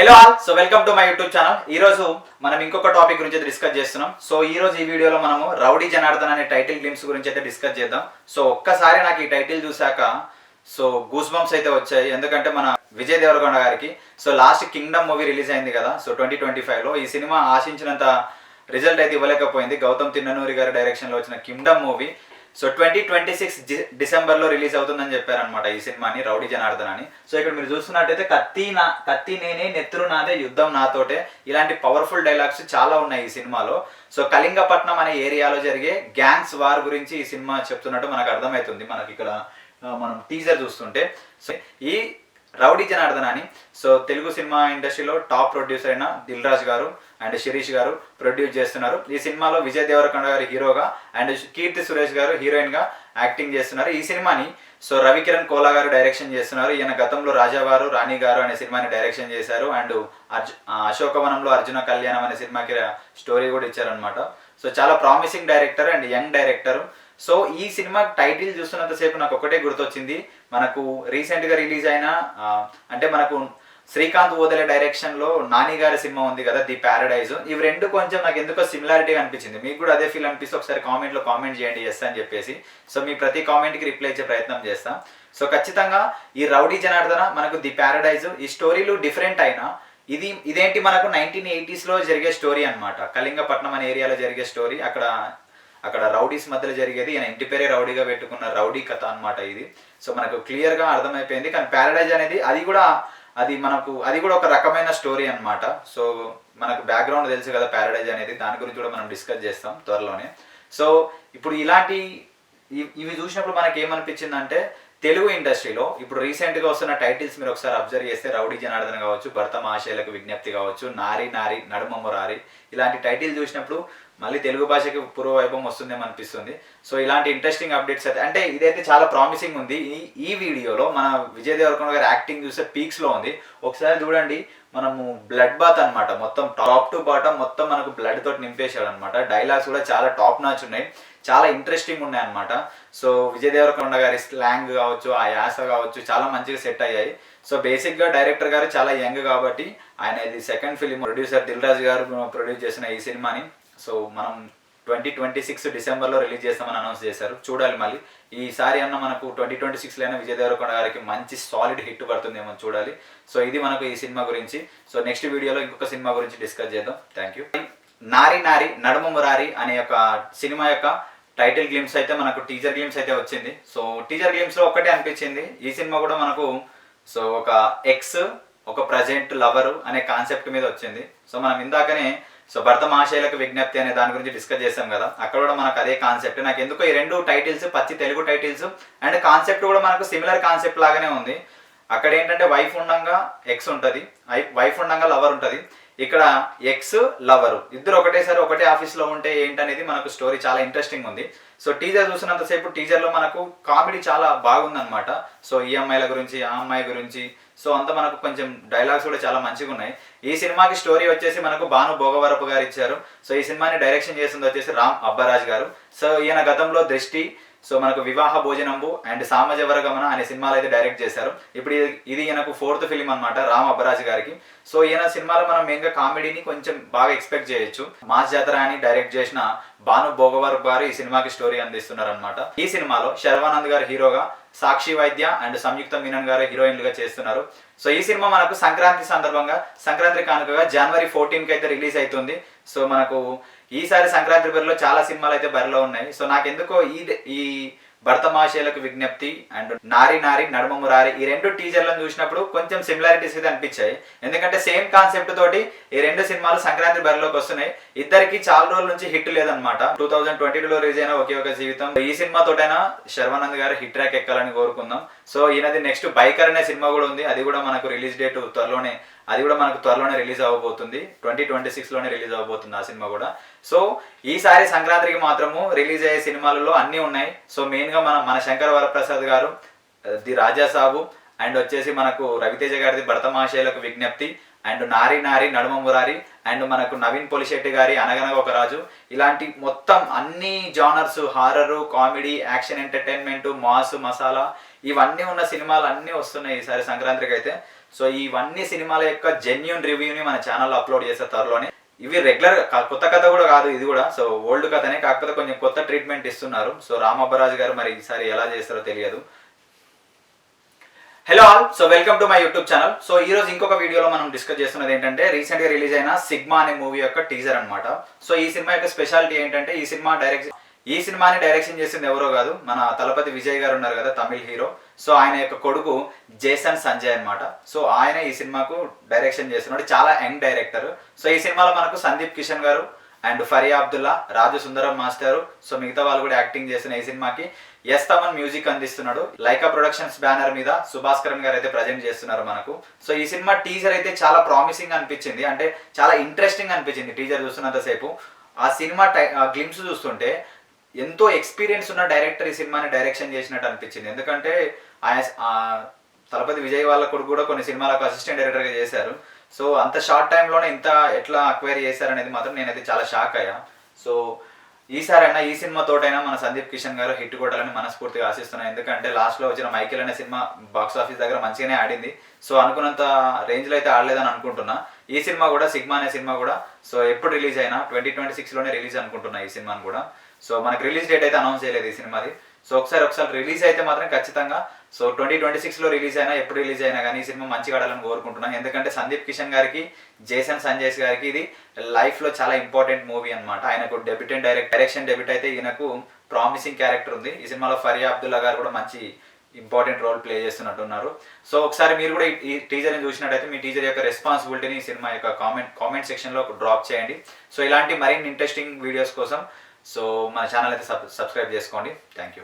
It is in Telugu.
Hello all, so welcome to my YouTube channel. ఈ రోజు మనం ఇంకొక టాపిక్ గురించి డిస్కస్ చేస్తున్నాం. సో ఈ రోజు ఈ వీడియోలో మనము రౌడీ జనార్దన్ అనే టైటిల్ గ్లిమ్స్ గురించి అయితే డిస్కస్ చేద్దాం. సో ఒక్కసారి నాకు ఈ టైటిల్ చూసాక సో గూస్ బంప్స్ అయితే వచ్చాయి. ఎందుకంటే మన విజయ్ దేవరకొండ గారికి so last Kingdom movie release అయింది కదా, సో 2025లో ఈ సినిమా ఆశించినంత రిజల్ట్ అయితే ఇవ్వలేకపోయింది. గౌతమ్ తిన్ననూరి గారి డైరెక్షన్లో వచ్చిన కింగ్డమ్ మూవీ సో 2026 డిసెంబర్లో రిలీజ్ అవుతుందని చెప్పారనమాట ఈ సినిమాని, రౌడీ జనార్దన్ అని. సో ఇక్కడ మీరు చూస్తున్నట్టయితే కత్తి నేనే, నెత్తురు నాదే, యుద్ధం నాతోటే, ఇలాంటి పవర్ఫుల్ డైలాగ్స్ చాలా ఉన్నాయి ఈ సినిమాలో. సో కళింగపట్నం అనే ఏరియాలో జరిగే గ్యాంగ్స్ వార్ గురించి ఈ సినిమా చెప్తున్నట్టు మనకు అర్థమవుతుంది. మనకి ఇక్కడ మనం టీజర్ చూస్తుంటే సో ఈ రౌడీ జనార్దన్ అని సో తెలుగు సినిమా ఇండస్ట్రీలో టాప్ ప్రొడ్యూసర్ అయిన దిల్ రాజు గారు అండ్ శిరీష్ గారు ప్రొడ్యూస్ చేస్తున్నారు. ఈ సినిమాలో విజయ్ దేవరకొండ గారు హీరోగా అండ్ కీర్తి సురేష్ గారు హీరోయిన్ గా యాక్టింగ్ చేస్తున్నారు. ఈ సినిమాని సో రవికిరణ్ కోలా గారు డైరెక్షన్ చేస్తున్నారు. ఈయన గతంలో రాజావారు రాణి గారు అనే సినిమాని డైరెక్షన్ చేశారు అండ్ అశోకవనంలో అర్జున కళ్యాణం అనే సినిమాకి స్టోరీ కూడా ఇచ్చారనమాట. సో చాలా promising director and young director. So ఈ సినిమా టైటిల్ చూస్తున్నంతసేపు నాకు ఒకటే గుర్తొచ్చింది, మనకు రీసెంట్గా రిలీజ్ అయిన అంటే మనకు శ్రీకాంత్ ఓదెల డైరెక్షన్లో నాని గారి సినిమా ఉంది కదా, ది ప్యారడైజ్. ఇవి రెండు కొంచెం నాకు ఎందుకో సిమిలారిటీగా అనిపించింది. మీకు కూడా అదే ఫీల్ అనిపిస్తే ఒకసారి కామెంట్లో కామెంట్ చేయండి ఎస్ అని చెప్పేసి. సో మీ ప్రతి కామెంట్కి రిప్లై ఇచ్చే ప్రయత్నం చేస్తాం. సో ఖచ్చితంగా ఈ రౌడీ జనార్దన మనకు ది ప్యారడైజ్ ఈ స్టోరీలు డిఫరెంట్ అయినా ఇదేంటి మనకు 1980sలో జరిగే స్టోరీ అనమాట. కళింగపట్నం అనే ఏరియాలో జరిగే స్టోరీ. అక్కడ రౌడీస్ మధ్యలో జరిగేది. ఈయన ఇంటి పేరే రౌడీగా పెట్టుకున్న రౌడీ కథ అనమాట ఇది. సో మనకు క్లియర్గా అర్థమైపోయింది. కానీ ప్యారడైజ్ అనేది అది కూడా ఒక రకమైన స్టోరీ అనమాట. సో మనకు బ్యాక్గ్రౌండ్ తెలుసు కదా ప్యారడైజ్ అనేది, దాని గురించి కూడా మనం డిస్కస్ చేస్తాం త్వరలోనే. సో ఇప్పుడు ఇవి చూసినప్పుడు మనకి ఏమనిపించిందంటే తెలుగు ఇండస్ట్రీలో ఇప్పుడు రీసెంట్గా వస్తున్న టైటిల్స్ మీరు ఒకసారి అబ్జర్వ్ చేస్తే రౌడీ జనార్దన్ కావచ్చు, భర్త మహాశయులకు విజ్ఞప్తి కావచ్చు, నారి నారి నడుమమ్మ రారి, ఇలాంటి టైటిల్ చూసినప్పుడు మళ్ళీ తెలుగు భాషకి పూర్వ వైభవం వస్తుందేమో అనిపిస్తుంది. సో ఇలాంటి ఇంట్రెస్టింగ్ అప్డేట్స్ అయితే అంటే ఇదైతే చాలా ప్రామిసింగ్ ఉంది. ఈ వీడియోలో మన విజయ్ దేవరకొండ గారి యాక్టింగ్ చూస్తే పీక్స్లో ఉంది. ఒకసారి చూడండి, మనము బ్లడ్ బాత్ అనమాట, మొత్తం టాప్ టు బాటమ్ మొత్తం మనకు బ్లడ్ తోటి నింపేశాడు అనమాట. డైలాగ్స్ కూడా చాలా టాప్ నాచ్ ఉన్నాయి, చాలా ఇంట్రెస్టింగ్ ఉన్నాయి అనమాట. సో విజయ్ దేవరకొండ గారి స్లాంగ్ కావచ్చు, ఆ యాస కావచ్చు, చాలా మంచిగా సెట్ అయ్యాయి. సో బేసిక్గా డైరెక్టర్ గారు చాలా యంగ్ కాబట్టి ఆయన ఇది second film. Producer Dil Raju గారు ప్రొడ్యూస్ చేసిన ఈ సినిమాని సో మనం 2026 డిసెంబర్లో రిలీజ్ చేస్తామని అనౌన్స్ చేశారు. చూడాలి మళ్ళీ ఈసారి అన్న మనకు 2026లో అయినా విజయ్ దేవరకొండ గారికి మంచి సాలిడ్ హిట్ పడుతుందేమో చూడాలి. సో ఇది మనకు ఈ సినిమా గురించి. సో నెక్స్ట్ వీడియోలో ఇంకొక సినిమా గురించి డిస్కస్ చేద్దాం. Thank you. నారి నారి నడుమ మురారి అనే ఒక సినిమా యొక్క టైటిల్ గ్లిమ్స్ అయితే మనకు టీజర్ గ్లిమ్స్ అయితే వచ్చింది. సో టీజర్ గ్లిమ్స్లో ఒక్కటే అనిపించింది, ఈ సినిమా కూడా మనకు సో ఒక ఎక్స్ ఒక ప్రజెంట్ లవరు అనే కాన్సెప్ట్ మీద వచ్చింది. సో మనం ఇందాకనే సో భర్త మహాశయులకు విజ్ఞప్తి అనే దాని గురించి డిస్కస్ చేస్తాం కదా, అక్కడ కూడా మనకు అదే కాన్సెప్ట్. నాకు ఎందుకో ఈ రెండు టైటిల్స్ పచ్చి తెలుగు టైటిల్స్ అండ్ కాన్సెప్ట్ కూడా మనకు సిమిలర్ కాన్సెప్ట్ లాగానే ఉంది. అక్కడ ఏంటంటే వైఫ్ ఉండంగా ఎక్స్ ఉంటుంది, వైఫ్ ఉండంగా లవర్ ఉంటుంది. ఇక్కడ ఎక్స్ లవరు ఇద్దరు ఒకటేసారి ఒకటే ఆఫీస్లో ఉంటే ఏంటనేది మనకు స్టోరీ చాలా ఇంట్రెస్టింగ్ ఉంది. సో టీజర్ చూసినంతసేపు టీజర్లో మనకు కామెడీ చాలా బాగుందన్నమాట. సో ఈ అమ్మాయిల గురించి ఆ అమ్మాయి గురించి సో అంతా మనకు కొంచెం డైలాగ్స్ కూడా చాలా మంచిగా ఉన్నాయి. ఈ సినిమాకి స్టోరీ వచ్చేసి మనకు భాను భోగవరపు గారు ఇచ్చారు. సో ఈ సినిమాని డైరెక్షన్ చేసింది వచ్చేసి రామ్ అబ్బరాజ్ గారు. సో ఈయన గతంలో దృష్టి, సో మనకు వివాహ భోజనంబు అండ్ సామజవరగమన అనే సినిమాలు అయితే డైరెక్ట్ చేశారు. ఇప్పుడు ఇది ఈయనకు 4th ఫిలిం అనమాట రామ్ అబ్బరాజ్ గారికి. సో ఈయన సినిమాలో మనం మెయిన్గా కామెడీని కొంచెం బాగా ఎక్స్పెక్ట్ చేయొచ్చు. మాస్ జాతర అని డైరెక్ట్ చేసిన భాను భోగవరపు గారు ఈ సినిమాకి స్టోరీ అందిస్తున్నారు అనమాట. ఈ సినిమాలో శర్వానంద్ గారు హీరోగా, సాక్షి వైద్య అండ్ సంయుక్త మీనన్ గారు హీరోయిన్లుగా చేస్తున్నారు. సో ఈ సినిమా మనకు సంక్రాంతి సందర్భంగా సంక్రాంతి కానుకగా January 14కి అయితే రిలీజ్ అవుతుంది. సో మనకు ఈసారి సంక్రాంతి బరిలో చాలా సినిమాలు అయితే బరిలో ఉన్నాయి. సో నాకెందుకో ఈ భర్త మహాశయులకు విజ్ఞప్తి అండ్ నారి నారి నడుమ మురారి ఈ రెండు టీజర్లను చూసినప్పుడు కొంచెం సిమిలారిటీస్ అయితే అనిపించాయి. ఎందుకంటే సేమ్ కాన్సెప్ట్ తోటి ఈ రెండు సినిమాలు సంక్రాంతి బరిలోకి వస్తున్నాయి. ఇద్దరికి చాలా రోజుల నుంచి హిట్ లేదనమాట. 2022లో రిలీజ్ అయిన ఒకే ఒక జీవితం, ఈ సినిమా తోటైనా శర్వానంద్ గారు హిట్ ట్రాక్ ఎక్కాలని కోరుకుందాం. సో ఈయనది నెక్స్ట్ బైకర్ అనే సినిమా కూడా ఉంది, అది కూడా మనకు రిలీజ్ డేట్ త్వరలోనే రిలీజ్ అవ్వబోతుంది. 2026లోనే రిలీజ్ అవ్వబోతుంది ఆ సినిమా కూడా. సో ఈసారి సంక్రాంతికి మాత్రము రిలీజ్ అయ్యే సినిమాలలో అన్నీ ఉన్నాయి. సో మెయిన్గా మన శంకర వరప్రసాద్ గారు ది రాజా సాబు అండ్ వచ్చేసి మనకు రవితేజ గారిది భర్త మహాశయులకు విజ్ఞప్తి అండ్ నారి నారి నడుమ మురారి అండ్ మనకు నవీన్ పొలిశెట్టి గారి అనగనగా ఒక రాజు, ఇలాంటి మొత్తం అన్ని genres horror, comedy, action, entertainment, mass, masala ఇవన్నీ ఉన్న సినిమాలు అన్నీ వస్తున్నాయి ఈసారి సంక్రాంతికి అయితే. సో ఇవన్నీ సినిమాల యొక్క జెన్యూన్ రివ్యూని మన ఛానల్లో అప్లోడ్ చేసే త్వరలోనే. ఇవి రెగ్యులర్ కొత్త కథ కూడా కాదు, ఇది కూడా సో ఓల్డ్ కథనే, కాకపోతే కొంచెం కొత్త ట్రీట్మెంట్ ఇస్తున్నారు. సో రామబ్బరాజు గారు మరి ఈసారి ఎలా చేస్తారో తెలియదు. Hello all, so welcome to my YouTube channel. So ఈ రోజు ఇంకొక వీడియోలో మనం డిస్కస్ చేస్తున్నది ఏంటంటే రీసెంట్ గా రిలీజ్ అయిన సిగ్మా అనే మూవీ యొక్క టీజర్ అన్నమాట. సో ఈ సినిమా యొక్క స్పెషాలిటీ ఏంటంటే ఈ సినిమాని డైరెక్షన్ చేసింది ఎవరో కాదు, మన తలపతి విజయ్ గారు ఉన్నారు కదా, తమిళ్ హీరో. సో ఆయన యొక్క కొడుకు జేసన్ సంజయ్ అన్నమాట. సో ఆయన ఈ సినిమాకు డైరెక్షన్ చేస్తున్నాడు, చాలా యంగ్ డైరెక్టర్. సో ఈ సినిమాలో మనకు సందీప్ కిషన్ గారు and Faria Abdullah, Raju Sundaram master, so మిగతా వాళ్ళు కూడా యాక్టింగ్ చేస్తున్న ఈ సినిమాకి ఎస్ తమన్ మ్యూజిక్ అందిస్తున్నాడు. లైకా ప్రొడక్షన్స్ బ్యానర్ మీద సుభాస్కరన్ గారు అయితే ప్రజెంట్ చేస్తున్నారు మనకు. సో ఈ సినిమా టీజర్ అయితే చాలా ప్రామిసింగ్ అనిపించింది, అంటే చాలా ఇంట్రెస్టింగ్ అనిపించింది టీజర్ చూస్తున్నంతసేపు. ఆ సినిమా గ్లిమ్స్ చూస్తుంటే ఎంతో ఎక్స్పీరియన్స్ ఉన్న డైరెక్టర్ ఈ సినిమాని డైరెక్షన్ చేసినట్టు అనిపించింది. ఎందుకంటే ఆయన తలపతి విజయ్ వాళ్ళ కొడుకు కూడా కొన్ని సినిమాలకు అసిస్టెంట్ డైరెక్టర్గా చేశారు. సో అంత షార్ట్ టైంలోనే ఇంత ఎట్లా అక్వైర్ చేశారనేది మాత్రం నేనైతే చాలా షాక్ అయ్యా. సో ఈసారైనా ఈ సినిమా తోటైనా మన సందీప్ కిషన్ గారు హిట్ కొట్టాలని మనస్ఫూర్తిగా ఆశిస్తున్నాను. ఎందుకంటే లాస్ట్లో వచ్చిన మైకేల్ అనే సినిమా బాక్స్ ఆఫీస్ దగ్గర మంచిగానే ఆడింది. సో అనుకున్నంత రేంజ్లో అయితే ఆడలేదని అనుకుంటున్నా. ఈ సినిమా కూడా సిగ్మా అనే సినిమా కూడా సో ఎప్పుడు రిలీజ్ అయినా 2026లోనే రిలీజ్ అనుకుంటున్నా ఈ సినిమాని కూడా. సో మనకి రిలీజ్ డేట్ అయితే అనౌన్స్ చేయలేదు ఈ సినిమాది. సో ఒకసారి రిలీజ్ అయితే మాత్రం ఖచ్చితంగా సో 2026లో రిలీజ్ అయినా ఎప్పుడు రిలీజ్ అయినా కానీ ఈ సినిమా మంచిగా ఆడాలని కోరుకుంటున్నాను. ఎందుకంటే సందీప్ కిషన్ గారికి, జేసన్ సంజయ్ గారికి ఇది లైఫ్లో చాలా ఇంపార్టెంట్ మూవీ అనమాట. ఆయనకు డెబ్యూటెంట్ డైరెక్షన్ డెబ్యూట్ అయితే ఈయనకు ప్రామిసింగ్ క్యారెక్టర్ ఉంది. ఈ సినిమాలో ఫరియా అబ్దుల్లా గారు కూడా మంచి ఇంపార్టెంట్ రోల్ ప్లే చేస్తున్నట్టున్నారు. సో ఒకసారి మీరు కూడా ఈ టీజర్ని చూసినట్టయితే మీ టీజర్ యొక్క రెస్పాన్సిబిలిటీని ఈ సినిమా యొక్క కామెంట్ సెక్షన్లో డ్రాప్ చేయండి. సో ఇలాంటి మరిన్ని ఇంట్రెస్టింగ్ వీడియోస్ కోసం సో మన ఛానల్ అయితే సబ్స్క్రైబ్ చేసుకోండి. Thank you.